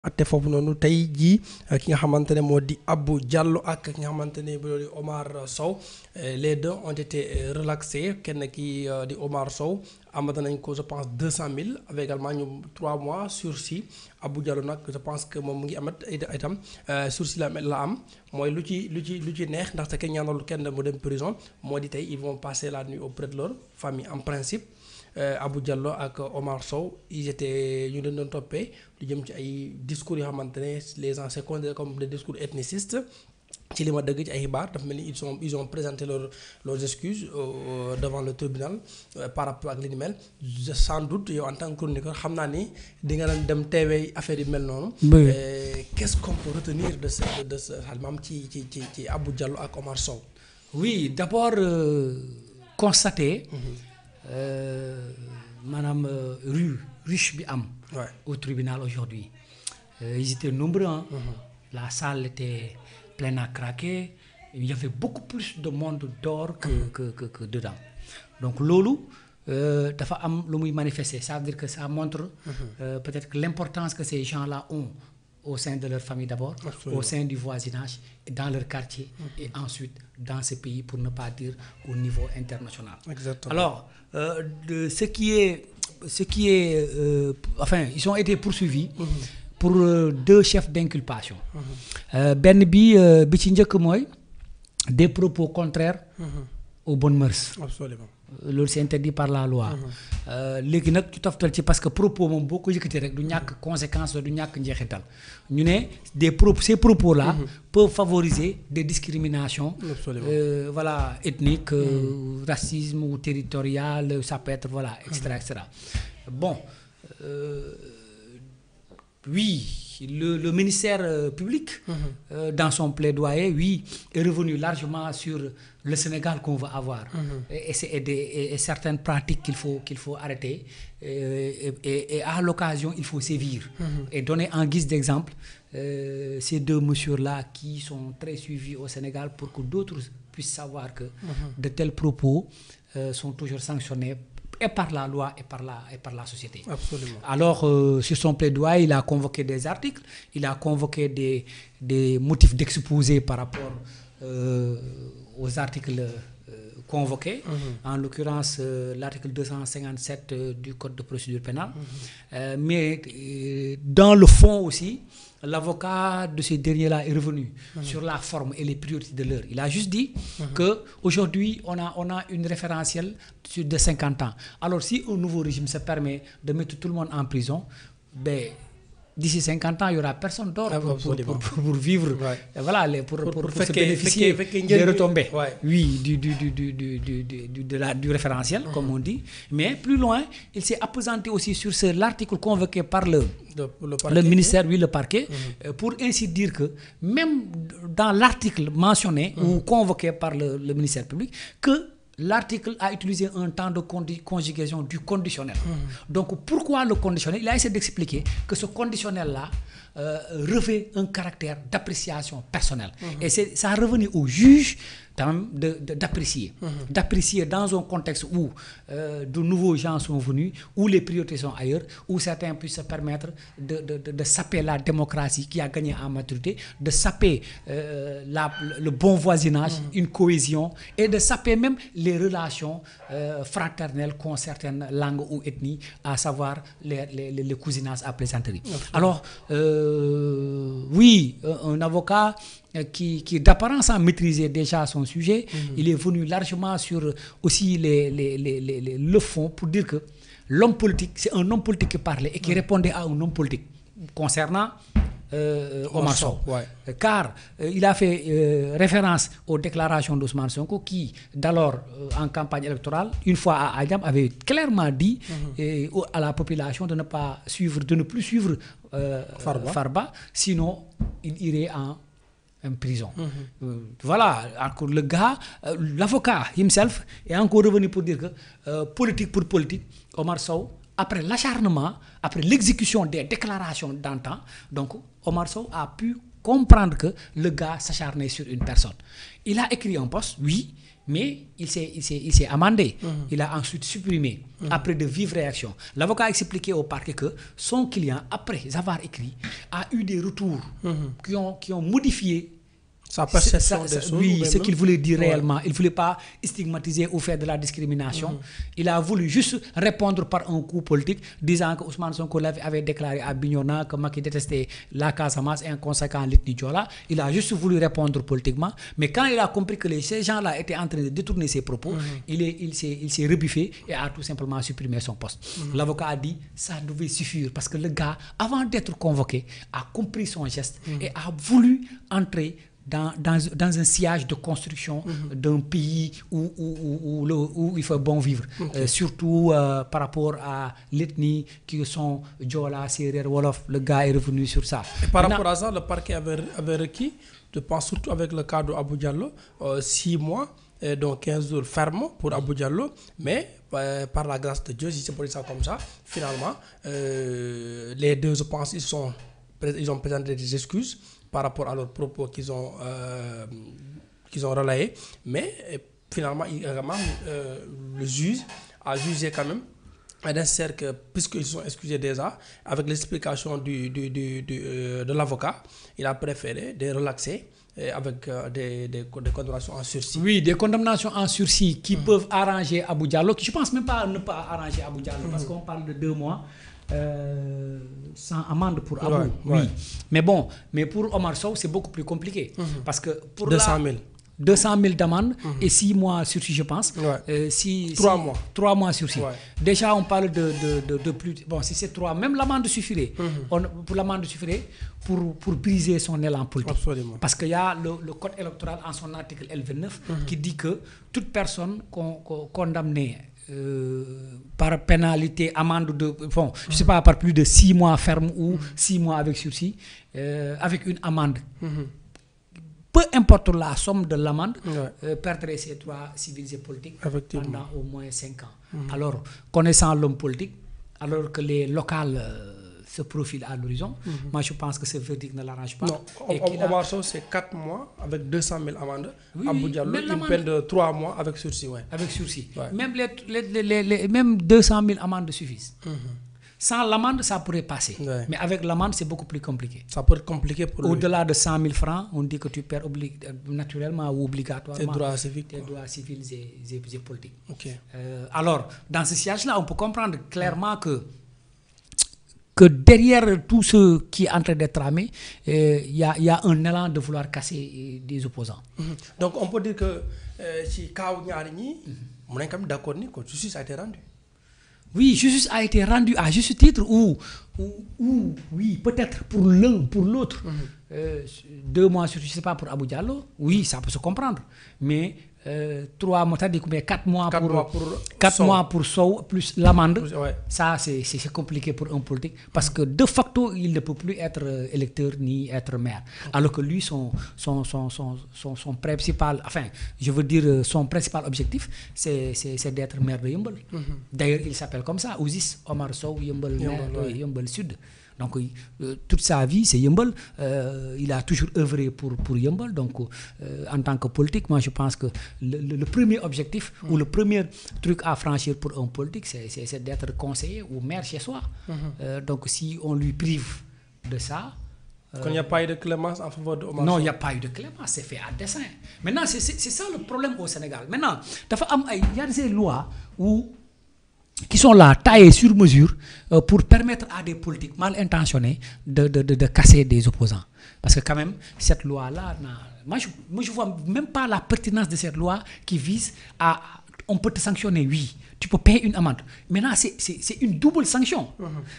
atte foofu noonu tey jii ki nga xamante ne moo di Abou Diallo ak ki nga xamante ne moo di Omar Sow les deux ont été relaxés kenn ki di Omar Sow amata nañ ko je pense 200 000 avec également ñu 3 mois sursis Abou Diallo nag je pense que moom mu ngi amat itam sursis la am mooy lu ci neex ndaxte kenn ñaanal kenn mu dem prison moo di tey ils vont passer la nuit auprès de leur famille en principe. Abou Diallo ak Omar Sow ils étaient ñu leen doon toppee lu jëm ci ay discours yoo xamante ne les gens c'est considéré comme des discours ethnicistes ci li ma dëgg ci ay xibaar dafa mel ni ils ont présenté leurs excuses devant le tribunal par rapport ak li ni mel sans doute yow en tant que chroniqueur xam naa ni di nga dem teewee affaire yi mel noonu. Qu'est-ce qu'on peut retenir de ce maam ci Abou Diallo ak Omar Sow. Oui, d'abord constater. Madame riche bi am au tribunal aujourd'hui ils étaient nombreux hein. La salle était pleine à craquer, il y avait beaucoup plus de monde dehors que dedans, donc loolu dafa am lu muy manifester, ça veut dire que ça montre peut-être que l'importance que ces gens-là ont au sein de leur famille d'abord. Absolument. Au sein du voisinage, dans leur quartier et ensuite dans ce pays, pour ne pas dire au niveau international. Exactement. Alors, ce qui est enfin, ils ont été poursuivis pour 2 chefs d'inculpation. Ben bi ci njëkk mooy des propos contraires aux bonnes mœurs. Absolument. Loolu c'est interdit par la loi. Léegi nag ci toftal ci parce que propos moom boo ko yëkkatee rek du ñàkk conséquence du ñàkk njeexital ñu ne ces propos là peuvent favoriser des discriminations voilà ethniques, racisme ou territorial, ça peut être voilà etc. Bon oui, le ministère public dans son plaidoyer est revenu largement sur le Sénégal qu'on veut avoir et certaines pratiques qu'il faut arrêter et à l'occasion il faut sévir et donner en guise d'exemple ces 2 messieurs-là qui sont très suivis au Sénégal pour que d'autres puissent savoir que de tels propos sont toujours sanctionnés et par la loi et par la société. Absolument. Alors, sur son plaidoyer, il a convoqué des articles, il a convoqué des motifs d'exposé par rapport aux articles convoqués, en l'occurrence l'article 257 du Code de procédure pénale. Mais dans le fond aussi, l'avocat de ces derniers-là est revenu sur la forme et les priorités de l'heure. Il a juste dit qu'aujourd'hui, on a une référentielle de 50 ans. Alors, si un nouveau régime se permet de mettre tout le monde en prison, d'ici 50 ans, il n'y aura personne d'autre pour vivre, voilà, pour se bénéficier des retombées du référentiel, comme on dit. Mais plus loin, il s'est appesanti aussi sur l'article convoqué par le ministère, le parquet, pour ainsi dire que même dans l'article mentionné ou convoqué par le ministère public, que l'article a utilisé un temps de conjugation du conditionnel. Donc pourquoi le conditionnel? Il a essayé d'expliquer que ce conditionnel-là revêt un caractère d'appréciation personnelle. Et ça a revenu au juge d'apprécier. D'apprécier dans un contexte où de nouveaux gens sont venus, où les priorités sont ailleurs, où certains puissent se permettre de saper la démocratie qui a gagné en maturité, de saper le bon voisinage, une cohésion, et de saper même les relations fraternelles qu'ont certaines langues ou ethnies, à savoir les cousinages à plaisanterie. Alors, oui, un avocat qui d'apparence a maîtrisé déjà son sujet, il est venu largement sur aussi le fond pour dire que l'homme politique, c'est un homme politique qui parlait et qui répondait à un homme politique concernant Omar Sow. Car il a fait référence aux déclarations d'Ousmane Sonko qui, d'alors en campagne électorale, une fois à Agnam, avait clairement dit à la population de ne plus suivre Farba, sinon il irait en prison. Voilà, encore le gars, l'avocat himself est encore revenu pour dire que politique pour politique, Omar Sow, après l'acharnement, après l'exécution des déclarations d'antan, donc Omar Sow a pu comprendre que le gars s'acharnait sur une personne. Il a écrit un post, oui, mais il s'est amendé. Il a ensuite supprimé, après de vives réactions. L'avocat a expliqué au parquet que son client, après avoir écrit, a eu des retours qui ont modifié sa perception des choses. Oui, ce qu'il voulait dire réellement. Il ne voulait pas stigmatiser ou faire de la discrimination. Il a voulu juste répondre par un coup politique, disant que Ousmane Sonko avait déclaré à Bignona que Macky détestait la Casamance et en conséquent l'ethnie Diola. Il a juste voulu répondre politiquement. Mais quand il a compris que ces gens-là étaient en train de détourner ses propos, il s'est rebuffé et a tout simplement supprimé son poste. L'avocat a dit ça devait suffire parce que le gars, avant d'être convoqué, a compris son geste et a voulu entrer dans un sillage de construction d'un pays où il faut bon vivre. Surtout par rapport à l'ethnie qui sont Diola, Serer, Wolof. Le gars est revenu sur ça. Et par rapport à ça, le parquet avait requis, je pense surtout avec le cas d'Abou Diallo, 6 mois, donc 15 jours ferme pour Abou Diallo, mais par la grâce de Dieu, si c'est pour ça comme ça, finalement, les deux, je pense, ils ont présenté des excuses par rapport à leurs propos qu'ils ont relayés, mais finalement, le juge a jugé quand même nécessaire que, puisqu'ils sont excusés déjà, avec l'explication de l'avocat, il a préféré de relaxer avec des condamnations en sursis. Oui, des condamnations en sursis qui peuvent arranger Abou Diallo, qui je pense même pas ne pas arranger Abou Diallo, parce qu'on parle de 2 mois. Sans amende pour Abou, oui. Mais bon, mais pour Omar Sow, c'est beaucoup plus compliqué. Parce que pour 200 000 d'amende et 6 mois sursis, je pense. 3 mois. 3 mois sursis. Déjà, on parle de plus. Bon, si c'est 3, même l'amende suffirait. Pour l'amende suffirait pour briser son élan politique. Absolument. Parce qu'il y a le code électoral en son article L29 qui dit que toute personne condamnée par pénalité, amende de, bon, je ne sais pas, par plus de 6 mois ferme ou 6 mois avec sursis, avec une amende. Peu importe la somme de l'amende, perdrait ses droits civils et politiques pendant au moins 5 ans. Alors, connaissant l'homme politique, alors que les locales se profilent à l'horizon, moi je pense que ce verdict ne l'arrange pas. Non, Omar Sow, c'est 4 mois avec 200 000 amendes. Abou Diallo, une peine de 3 mois avec sursis. Avec sursis. Même, même 200 000 amendes suffisent. Sans l'amende, ça pourrait passer. Mais avec l'amende, c'est beaucoup plus compliqué. Ça peut être compliqué pour lui. Au-delà de 100 000 francs, on dit que tu perds naturellement ou obligatoirement tes droits civiques, et politiques. Alors, dans ce siège-là, on peut comprendre clairement que derrière tout ce qui est en train d'être tramé, il y a un élan de vouloir casser des opposants. Donc, on peut dire que si Kao Nyarigny, on est quand même d'accord que justice a été rendue. Oui, justice a été rendue à juste titre ou oui, peut-être pour l'un, pour l'autre. 2 mois sur, je ne sais pas, pour Abou Diallo, oui, ça peut se comprendre. Mais 3 mois, c'est-à-dire 4 mois pour Sow, plus l'amende, ça c'est compliqué pour un politique. Parce que de facto, il ne peut plus être électeur ni être maire. Alors que lui, son principal, enfin, je veux dire, son principal objectif, c'est d'être maire de Yeumbeul. D'ailleurs, il s'appelle comme ça, Ouzis Omar Sow, Yeumbeul, maire de Yeumbeul Sud. Donc, toute sa vie, c'est Yeumbeul. Il a toujours œuvré pour Yeumbeul. Donc, en tant que politique, moi, je pense que le premier objectif ou le premier truc à franchir pour un politique, c'est d'être conseiller ou maire chez soi. Donc, si on lui prive de ça... Quand il n'y a pas eu de clémence en faveur de Omar Sow. Non, il n'y a pas eu de clémence, c'est fait à dessein. Maintenant, c'est ça le problème au Sénégal. Maintenant, il y a des lois qui sont là, taillées sur mesure, pour permettre à des politiques mal intentionnés de casser des opposants. Parce que quand même, cette loi-là, moi je ne vois même pas la pertinence de cette loi qui vise à... On peut te sanctionner, oui, tu peux payer une amende. Maintenant, c'est une double sanction.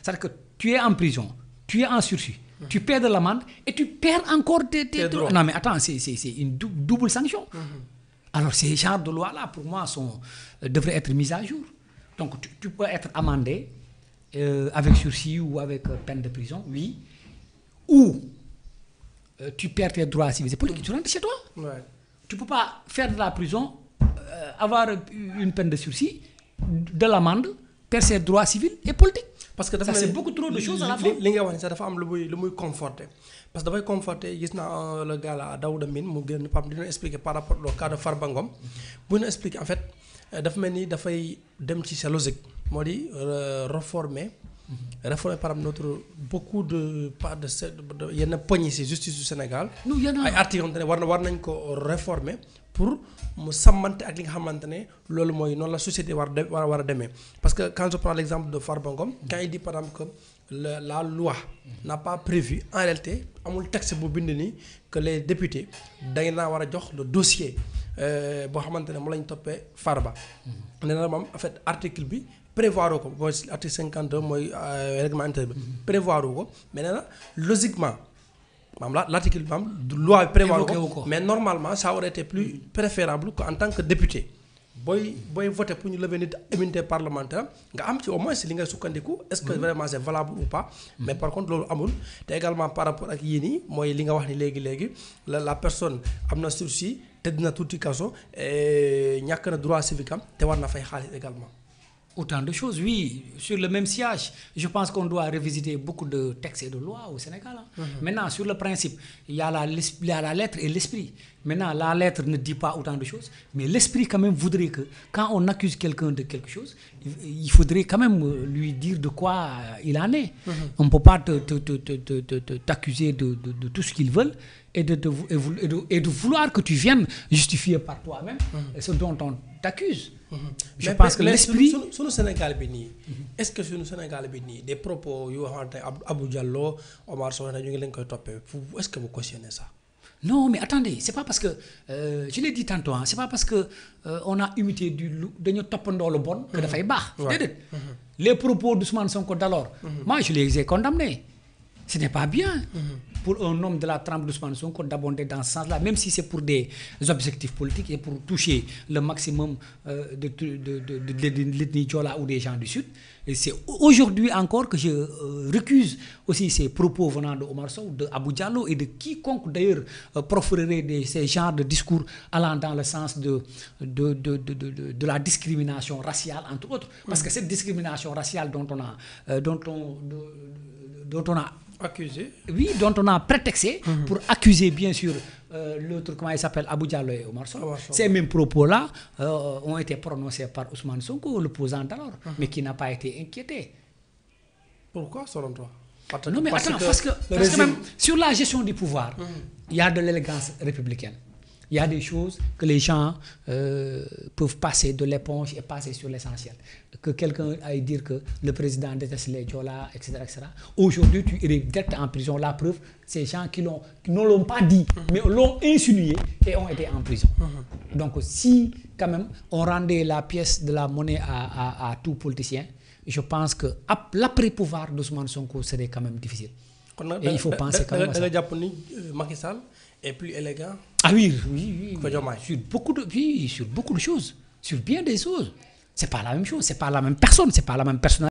C'est-à-dire que tu es en prison, tu es en sursis, tu paies de l'amende et tu perds encore tes droits. Non mais attends, c'est une double sanction. Alors ces genres de lois-là, pour moi, devraient être mises à jour. Donc, tu peux être amendé avec sursis ou avec peine de prison, oui. Ou tu perds tes droits civils et politiques, tu rentres chez toi. Tu ne peux pas faire de la prison, avoir une peine de sursis, de l'amende perd ses droits civils et politiques. parce que ça c'est beaucoup trop de choses à la fois. li nga wax ni sax dafa am lu muy conforter parce que dafay conforter gis naa le gars là Daouda Mine mu gën Pape dina expliquer par rapport au cas de Farba Ngom bu ñu expliquer en fait dafa mel ni dafay dem ci sa logique moo di réformer par exemple notre beaucoup de pas de yenn poñ yi ci justice du Sénégal. ay articles yoo xamante ne war nañ ko réformer pour mu sàmmante ak li nga xamante ne loolu mooy noonu la société war a demee parce que quand je prends l'exemple de Farba Ngom quand il dit par exemple que la loi n'a pas prévu en réalité amul texte bu bind ni que les députés dañ naa war a jox le dossier boo xamante ne mu lañ toppee Farba. nee na moom en fait article bi prévoir ko mooy article 52 mooy règlement intérieur bi prévoir ko mais nee na logiquement maanaam l'article bi loi bi prévoir ko mais normalement ça aurait été plus préférable qu'en tant que député booy voter pour ñu lever nit immunité parlementaire nga am ci au moins si li ngay sukkandiku est-ce que vraiment c'est valable ou pas mais par contre loolu amul te également par rapport ak yii nii mooy li nga wax ni léegi la personne am na sursis tëdd na tuuti kaso ñàkk na droit civique am te war na fay xaalis également. Autant de choses, oui. Sur le même siège, je pense qu'on doit revisiter beaucoup de textes et de lois au Sénégal. Maintenant, sur le principe, il y a la lettre et l'esprit. Maintenant, la lettre ne dit pas autant de choses, mais l'esprit quand même voudrait que, quand on accuse quelqu'un de quelque chose, il faudrait quand même lui dire de quoi il en est. On ne peut pas t'accuser de tout ce qu'ils veulent et de vouloir que tu viennes justifier par toi-même ce dont on t'accuse. Je pense que l'esprit sur le Sénégal bi nii est-ce que sur le Sénégal bi nii des propos yoo xamante ne Abou Diallo Omar Sow ñu ngi leen koy toppee est-ce que vous cautionnez ça? Non, mais attendez, c'est pas parce que je l'ai dit tantôt, c'est pas parce que on a imité dañu toppandoo lu bon que dafay baax. Déedéet. Les propos d'Ousmane Sonko d'alors, moi je les ai condamnés. Ce n'est pas bien pour un homme de la trempe d'Ousmane Sonko d'abonder dans ce sens-là, même si c'est pour des objectifs politiques et pour toucher le maximum de l'ethnie Diola ou des gens du Sud. Et c'est aujourd'hui encore que je récuse aussi ces propos venant de Omar Sow, de Abou Diallo et de quiconque d'ailleurs profererait ces genres de discours allant dans le sens de la discrimination raciale, entre autres. Parce que cette discrimination raciale dont on a accusé. Oui, dont on a prétexté pour accuser bien sûr l'autre, comment il s'appelle, Abou Diallo et Omar Sow. Ces mêmes propos-là ont été prononcés par Ousmane Sonko, l'opposant d'alors, mais qui n'a pas été inquiété. Pourquoi selon toi? Non mais attends, parce que même sur la gestion du pouvoir, il y a de l'élégance républicaine. Il y a des choses que les gens peuvent passer de l'éponge et passer sur l'essentiel. Que quelqu'un aille dire que le président déteste les Diola, etc., etc. Aujourd'hui, tu irais direct en prison. La preuve, ces gens qui ne l'ont pas dit, mais l'ont insinué et ont été en prison. Donc, si quand même on rendait la pièce de la monnaie à tout politicien, je pense que l'après-pouvoir d'Ousmane Sonko serait quand même difficile. Et il faut penser quand même à ça. Macky Sall est plus élégant. Ah oui. Sur beaucoup de choses. Sur bien des choses. C'est pas la même chose, c'est pas la même personne, c'est pas la même personnalité.